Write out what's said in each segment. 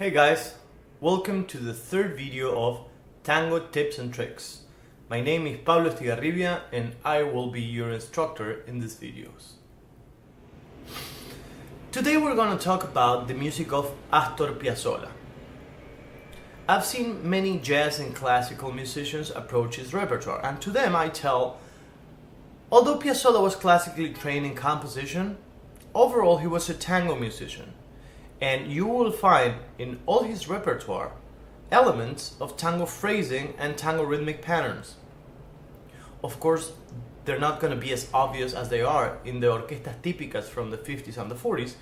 Hey guys, welcome to the third video of Tango Tips and Tricks. My name is Pablo Estigarribia and I will be your instructor in these videos. Today we're going to talk about the music of Astor Piazzolla. I've seen many jazz and classical musicians approach his repertoire, and to them I tell, although Piazzolla was classically trained in composition, overall he was a tango musician. And you will find in all his repertoire elements of tango phrasing and tango rhythmic patterns. Of course, they're not going to be as obvious as they are in the orquestas típicas from the 50s and the 40s,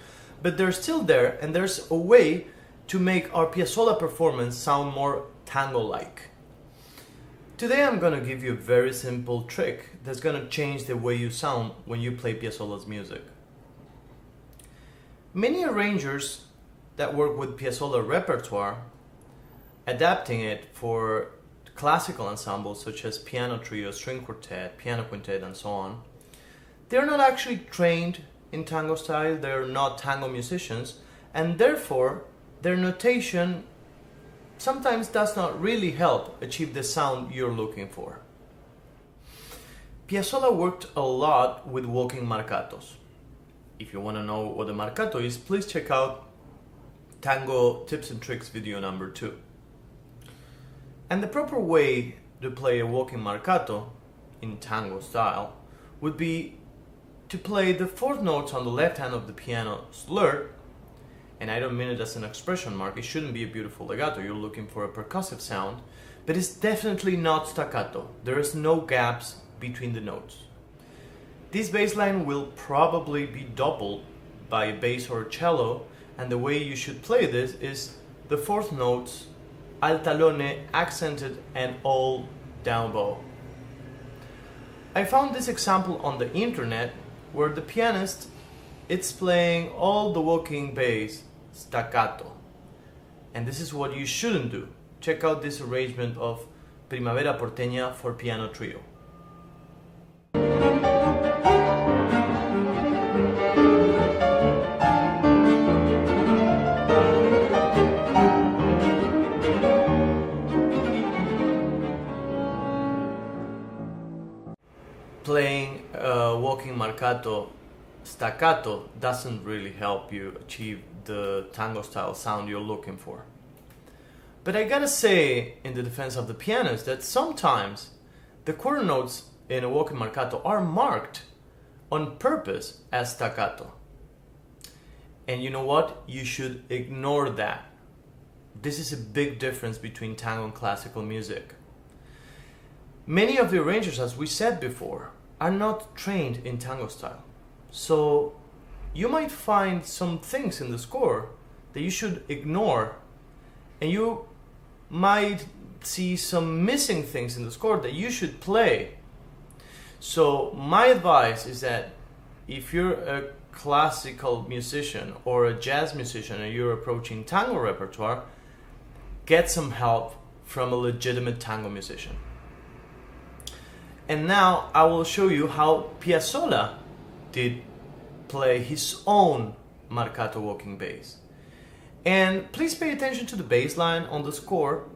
but they're still there, and there's a way to make our Piazzolla performance sound more tango-like. Today I'm going to give you a very simple trick that's going to change the way you sound when you play Piazzolla's music. Many arrangers that work with Piazzolla repertoire, adapting it for classical ensembles such as piano trio, string quartet, piano quintet, and so on, they're not actually trained in tango style, they're not tango musicians, and therefore their notation sometimes does not really help achieve the sound you're looking for. Piazzolla worked a lot with walking marcatos. If you want to know what a marcato is, please check out Tango Tips and Tricks video number 2. And the proper way to play a walking marcato in tango style would be to play the fourth notes on the left hand of the piano slur, and I don't mean it as an expression mark, it shouldn't be a beautiful legato, you're looking for a percussive sound, but it's definitely not staccato, there is no gaps between the notes. This bass line will probably be doubled by a bass or a cello, and the way you should play this is the fourth notes, altalone, accented, and all down bow. I found this example on the internet where the pianist is playing all the walking bass staccato. And this is what you shouldn't do. Check out this arrangement of Primavera Porteña for piano trio. Playing walking marcato staccato doesn't really help you achieve the tango style sound you're looking for. But I gotta say, in the defense of the pianist, that sometimes the quarter notes in a walking marcato are marked on purpose as staccato. And you know what? You should ignore that. This is a big difference between tango and classical music. Many of the arrangers, as we said before, are not trained in tango style. So you might find some things in the score that you should ignore, and you might see some missing things in the score that you should play. So my advice is that if you're a classical musician or a jazz musician and you're approaching tango repertoire, get some help from a legitimate tango musician. And now I will show you how Piazzolla did play his own marcato walking bass. And please pay attention to the bass line on the score,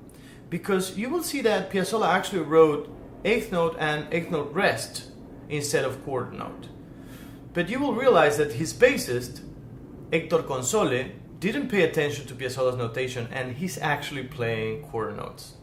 because you will see that Piazzolla actually wrote eighth note and eighth note rest instead of quarter note. But you will realize that his bassist, Héctor Console, didn't pay attention to Piazzolla's notation, and he's actually playing quarter notes.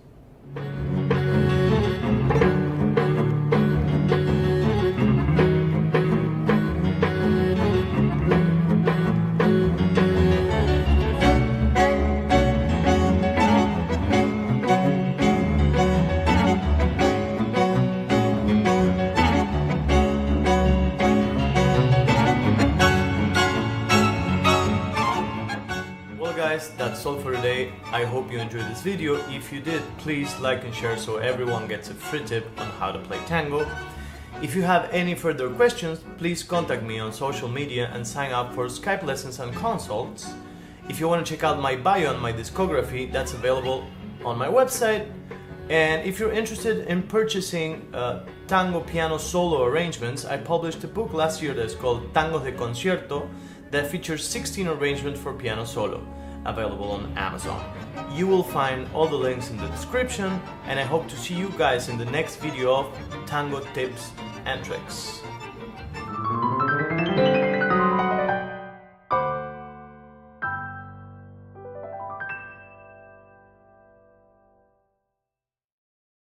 Guys, that's all for today. I hope you enjoyed this video. If you did, please like and share so everyone gets a free tip on how to play tango. If you have any further questions, please contact me on social media and sign up for Skype lessons and consults. If you want to check out my bio and my discography, that's available on my website. And if you're interested in purchasing tango piano solo arrangements, I published a book last year that's called Tangos de Concierto that features 16 arrangements for piano solo. available on Amazon. You will find all the links in the description, and I hope to see you guys in the next video of Tango Tips and Tricks.